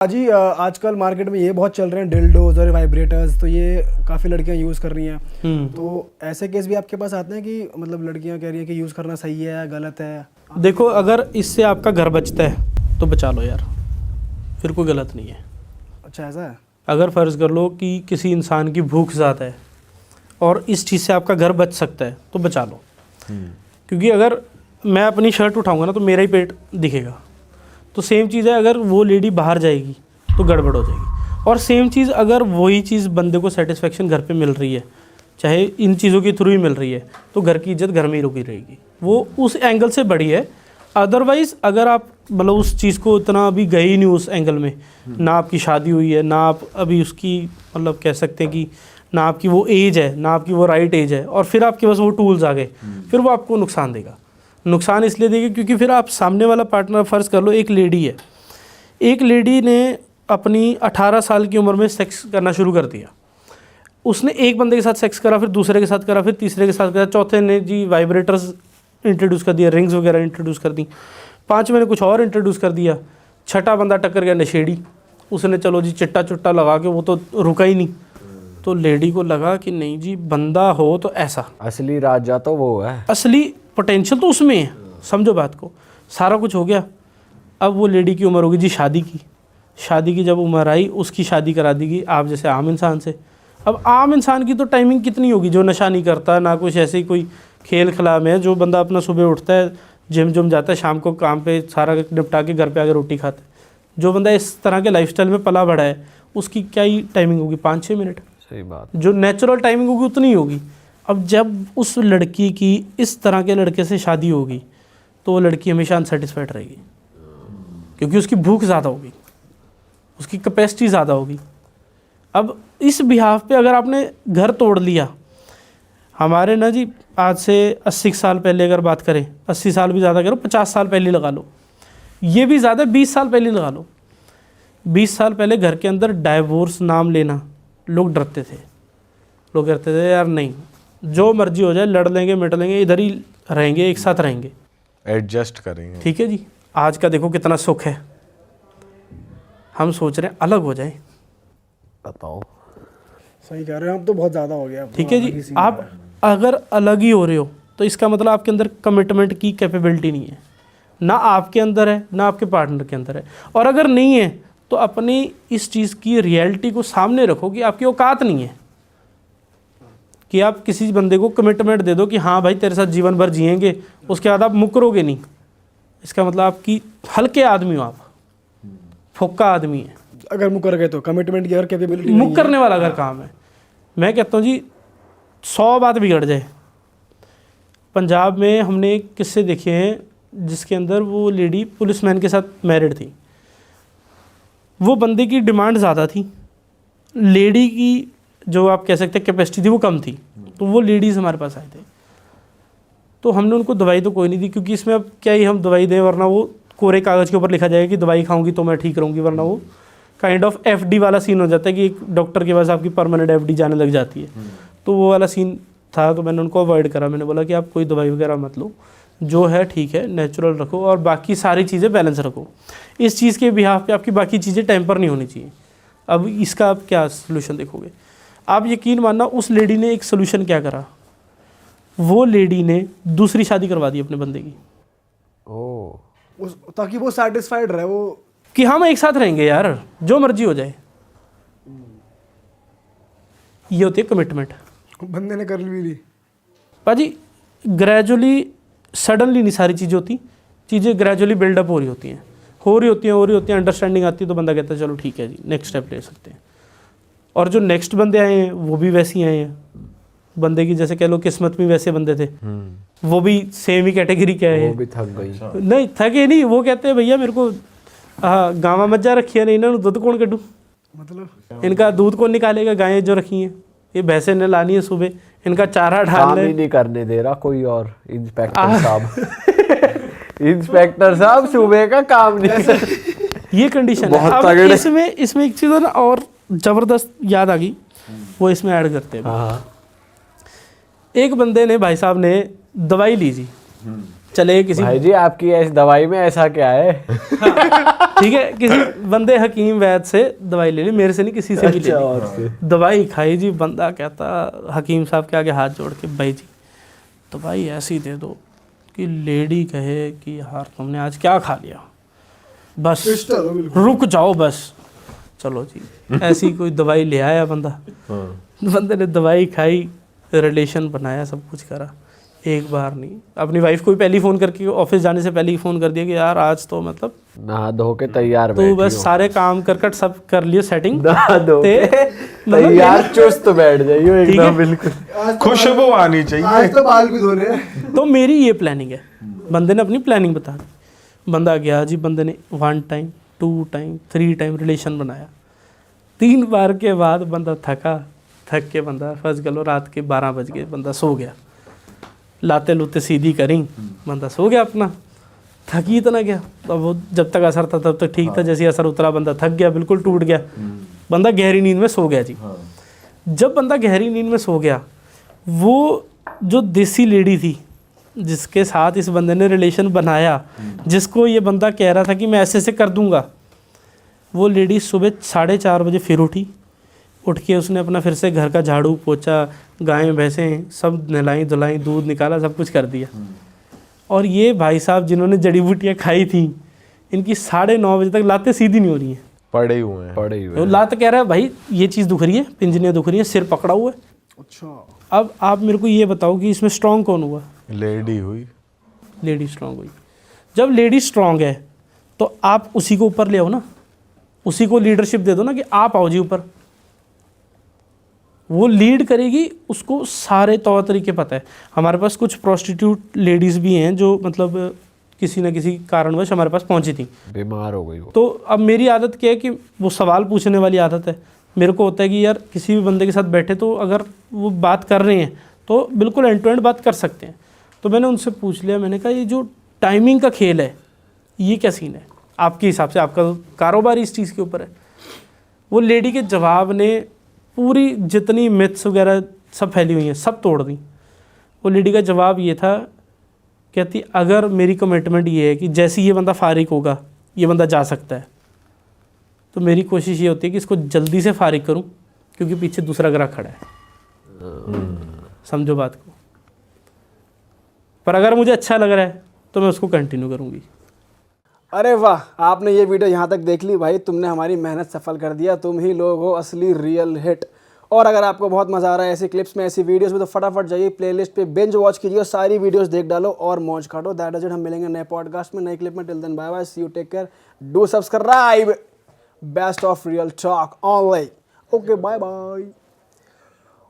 जी आजकल मार्केट में ये बहुत चल रहे हैं डिल्डोज और वाइब्रेटर्स, तो ये काफ़ी लड़कियां यूज़ कर रही हैं। तो ऐसे केस भी आपके पास आते हैं कि मतलब लड़कियां कह रही हैं कि यूज़ करना सही है या गलत है? देखो, अगर इससे आपका घर बचता है तो बचा लो यार, फिर कोई गलत नहीं है। अच्छा, ऐसा है? अगर फ़र्ज़ कर लो कि किसी इंसान की भूख ज़्यादा है और इस चीज़ से आपका घर बच सकता है तो बचा लो। क्योंकि अगर मैं अपनी शर्ट उठाऊंगा ना तो मेरा ही पेट दिखेगा। तो सेम चीज़ है, अगर वो लेडी बाहर जाएगी तो गड़बड़ हो जाएगी। और सेम चीज़ अगर वही चीज़ बंदे को सेटिस्फेक्शन घर पे मिल रही है, चाहे इन चीज़ों के थ्रू ही मिल रही है, तो घर की इज्जत घर में ही रुकी रहेगी। वो उस एंगल से बड़ी है। अदरवाइज़ अगर आप मतलब उस चीज़ को इतना अभी गए ही नहीं उस एंगल में, ना आपकी शादी हुई है, ना आप अभी उसकी मतलब कह सकते हैं कि ना आपकी वो एज है, ना आपकी वो राइट एज है, और फिर आपके पास वो टूल्स आ गए, फिर वो आपको नुकसान देगा। नुकसान इसलिए देगी क्योंकि फिर आप सामने वाला पार्टनर, फ़र्ज़ कर लो एक लेडी है, एक लेडी ने अपनी 18 साल की उम्र में सेक्स करना शुरू कर दिया। उसने एक बंदे के साथ सेक्स करा, फिर दूसरे के साथ करा, फिर तीसरे के साथ करा, चौथे ने जी वाइब्रेटर्स इंट्रोड्यूस कर दिया, रिंग्स वगैरह इंट्रोड्यूस कर दी, पाँचवें ने कुछ और इंट्रोड्यूस कर दिया, छठा बंदा टक्कर गया नशेड़ी, उसने चलो जी चिट्टा चुट्टा लगा के, वो तो रुका ही नहीं। तो लेडी को लगा कि नहीं जी, बंदा हो तो ऐसा, असली राजा तो वो है, असली पोटेंशियल तो उसमें है। समझो बात को, सारा कुछ हो गया। अब वो लेडी की उम्र होगी जी शादी की। शादी की जब उम्र आई, उसकी शादी करा दी आप जैसे आम इंसान से। अब आम इंसान की तो टाइमिंग कितनी होगी, जो नशा नहीं करता, ना कुछ ऐसे ही कोई खेल खिला में है, जो बंदा अपना सुबह उठता है, जिम जाता है, शाम को काम पे सारा निपटा के घर पे आके रोटी खाता है। जो बंदा इस तरह के लाइफस्टाइल में पला बढ़ा है, उसकी क्या ही टाइमिंग होगी, 5-6 मिनट। सही बात। जो नेचुरल टाइमिंग होगी उतनी ही होगी। अब जब उस लड़की की इस तरह के लड़के से शादी होगी तो वो लड़की हमेशा अनसेटिस्फाइड रहेगी, क्योंकि उसकी भूख ज़्यादा होगी, उसकी कैपेसिटी ज़्यादा होगी। अब इस बिहाफ पे अगर आपने घर तोड़ लिया, हमारे ना जी आज से 80 साल पहले अगर बात करें, 80 साल भी ज़्यादा करो, 50 साल पहले लगा लो, ये भी ज़्यादा 20 साल पहले लगा लो। 20 साल पहले घर के अंदर डाइवोर्स नाम लेना लोग डरते थे। लोग कहते थे यार नहीं, जो मर्जी हो जाए, लड़ लेंगे मिट लेंगे, इधर ही रहेंगे, एक साथ रहेंगे, एडजस्ट करेंगे। ठीक है जी। आज का देखो कितना सुख है, हम सोच रहे हैं अलग हो जाए। बताओ, सही कह रहे हो, अब तो बहुत ज़्यादा हो गया। ठीक है जी, आप अगर अलग ही हो रहे हो तो इसका मतलब आपके अंदर कमिटमेंट की कैपेबिलिटी नहीं है, ना आपके अंदर है ना आपके पार्टनर के अंदर है। और अगर नहीं है तो अपनी इस चीज़ की रियलिटी को सामने रखो कि आपकी औकात नहीं है, कि आप किसी बंदे को कमिटमेंट दे दो कि हाँ भाई तेरे साथ जीवन भर जिएंगे, उसके बाद आप मुकरोगे नहीं। इसका मतलब आपकी हल्के आदमी हो, आप फोक्का आदमी है। अगर मुकर गए तो कमिटमेंट की अगर कैपेबिलिटी मुक करने वाला अगर काम है, मैं कहता हूँ जी 100 बात बिगड़ जाए। पंजाब में हमने एक किस्से देखे हैं जिसके अंदर वो लेडी पुलिसमैन के साथ मैरिड थी। वो बंदे की डिमांड ज़्यादा थी, लेडी की जो आप कह सकते हैं कैपेसिटी थी वो कम थी। तो वो लेडीज़ हमारे पास आए थे, तो हमने उनको दवाई तो कोई नहीं दी, क्योंकि इसमें अब क्या ही हम दवाई दें, वरना वो कोरे कागज़ के ऊपर लिखा जाएगा कि दवाई खाऊंगी तो मैं ठीक रहूँगी, वरना वो काइंड ऑफ FD वाला सीन हो जाता है कि एक डॉक्टर के पास आपकी परमानेंट FD जाने लग जाती है। तो वो वाला सीन था, तो मैंने उनको अवॉइड करा। मैंने बोला कि आप कोई दवाई वगैरह मत लो, जो है ठीक है, नेचुरल रखो और बाकी सारी चीज़ें बैलेंस रखो। इस चीज़ के बिहाफ पे आपकी बाकी चीज़ें टेम्पर नहीं होनी चाहिए। अब इसका आप क्या सोल्यूशन देखोगे? आप यकीन मानना, उस लेडी ने एक सोल्यूशन क्या करा, वो लेडी ने दूसरी शादी करवा दी अपने बंदे की। ताकि वो सेटिस्फाइड रहे, वो कि हम एक साथ रहेंगे यार, जो मर्जी हो जाए। ये होती है कमिटमेंट। बंदे ने कर भी ली। पाजी ग्रेजुअली, सडनली नहीं सारी चीज़ें होती, चीज़ें ग्रेजुअली बिल्डअप हो रही होती हैं, अंडरस्टैंडिंग आती है, तो बंदा कहता है चलो ठीक है जी, नेक्स्ट स्टेप ले सकते हैं। और जो नेक्स्ट बंदे आए हैं वो भी वैसे ही आए हैं। बंदे की जैसे कह लो किस्मत में वैसे बंदे थे, वो भी सेम ही कैटेगरी के आए हैं। वो भी थक गई। नहीं थके नहीं, वो कहते हैं भैया मेरे को गाँव मज्जा रखी है, नहीं इन्होंने दूध कौन कड्डू, मतलब इनका दूध कौन निकालेगा, गायें जो रखी हैं, ये भैंसें ने लानी है, सुबह इनका चारा ढाल ले। नहीं करने दे रहा कोई और इंस्पेक्टर साहब। इंस्पेक्टर साहब सुबह का काम नहीं कर। ये कंडीशन है। अब इसमें एक चीज़ है ना और ज़बरदस्त याद आ गई, वो इसमें ऐड करते हैं। एक बंदे ने, भाई साहब ने दवाई ली जी, चले किसी भाई जी आपकी ऐसी दवाई में ऐसा क्या है? ठीक है, किसी बंदे हकीम वैद से दवाई ले ली, मेरे से नहीं किसी से भी ले ली। दवाई खाई जी, बंदा कहता हकीम साहब के आगे हाथ जोड़ के, भाई जी दवाई ऐसी दे दो कि लेडी कहे कि यार तुमने आज क्या खा लिया, बस रुक जाओ बस। चलो जी, ऐसी कोई दवाई ले आया बंदा, बंदे ने दवाई खाई, रिलेशन बनाया, सब कुछ करा। एक बार नहीं, अपनी वाइफ को भी पहले ही फ़ोन करके, ऑफिस जाने से पहले ही फ़ोन कर दिया कि यार आज तो मतलब नहा धो के तैयार तो बस सारे काम करकट सब कर लिए, सेटिंग नहा धो के मतलब तैयार चुस्त बैठ जाइयो एकदम बिल्कुल। खुशबू आनी चाहिए। आज तो बाल भी धोने हैं। तो मेरी ये प्लानिंग है। बंदे ने अपनी प्लानिंग बता दी, बंदा गया जी, बंदे ने 1 टाइम 2 टाइम 3 टाइम रिलेशन बनाया। 3 बार के बाद बंदा थक के बंदा फंस गलो, रात के 12 बज गए, बंदा सो गया, लाते लुते सीधी करी, बंदा सो गया अपना, थक ही इतना गया। तो वो जब तक असर था तब तक ठीक था, जैसे असर उतरा बंदा थक गया, बिल्कुल टूट गया, बंदा गहरी नींद में सो गया जी। जब बंदा गहरी नींद में सो गया, वो जो देसी लेडी थी जिसके साथ इस बंदे ने रिलेशन बनाया, जिसको ये बंदा कह रहा था कि मैं ऐसे कर दूंगा, वो लेडी सुबह 4:30 बजे फिर उठ के उसने अपना फिर से घर का झाड़ू पोछा, गायें भैंसें सब नहलाई धुलाई, दूध निकाला, सब कुछ कर दिया। और ये भाई साहब जिन्होंने जड़ी बूटियाँ खाई थी, इनकी 9:30 बजे तक लातें सीधी नहीं हो रही हैं, पड़े हुए हैं। तो लात कह रहा है भाई ये चीज़ दुख रही है, पिंजनियाँ दुख रही हैं, सिर पकड़ा हुआ है। अच्छा, अब आप मेरे को ये बताओ कि इसमें स्ट्रांग कौन हुआ? लेडी हुई। लेडी स्ट्रांग हुई। जब लेडी स्ट्रांग है तो आप उसी को ऊपर ले आओ ना, उसी को लीडरशिप दे दो ना कि आप आओ जी ऊपर। वो लीड करेगी, उसको सारे तौर तरीके पता है। हमारे पास कुछ प्रोस्टिट्यूट लेडीज़ भी हैं जो मतलब किसी न किसी कारणवश हमारे पास पहुंची थी, बीमार हो गई वो। तो अब मेरी आदत क्या है कि वो सवाल पूछने वाली आदत है। मेरे को होता है कि यार किसी भी बंदे के साथ बैठे तो अगर वो बात कर रहे हैं तो बिल्कुल एंड टू एंड बात कर सकते हैं। तो मैंने उनसे पूछ लिया, मैंने कहा ये जो टाइमिंग का खेल है ये क्या सीन है आपके हिसाब से, आपका कारोबार इस चीज़ के ऊपर है। वो लेडी के जवाब ने पूरी जितनी मिथ्स वगैरह सब फैली हुई हैं सब तोड़ दी। वो लेडी का जवाब ये था, कहती अगर मेरी कमिटमेंट ये है कि जैसे ये बंदा फारिग होगा ये बंदा जा सकता है, तो मेरी कोशिश ये होती है कि इसको जल्दी से फारिग करूं क्योंकि पीछे दूसरा ग्राहक खड़ा है। समझो बात को। पर अगर मुझे अच्छा लग रहा है तो मैं उसको कंटिन्यू करूंगी। अरे वाह, आपने ये वीडियो यहाँ तक देख ली भाई, तुमने हमारी मेहनत सफल कर दिया। तुम ही लोग हो असली रियल हिट। और अगर आपको बहुत मज़ा आ रहा है ऐसी क्लिप्स में, ऐसी वीडियोस में, तो फटाफट जाइए प्लेलिस्ट पे बिंज वॉच कीजिए और सारी वीडियोस देख डालो और मौज काटो। That is it. हम मिलेंगे नए पॉडकास्ट में, नई क्लिप में। Till then bye bye, see you, take care, do subscribe. Best of Real Talk online. Okay, bye bye.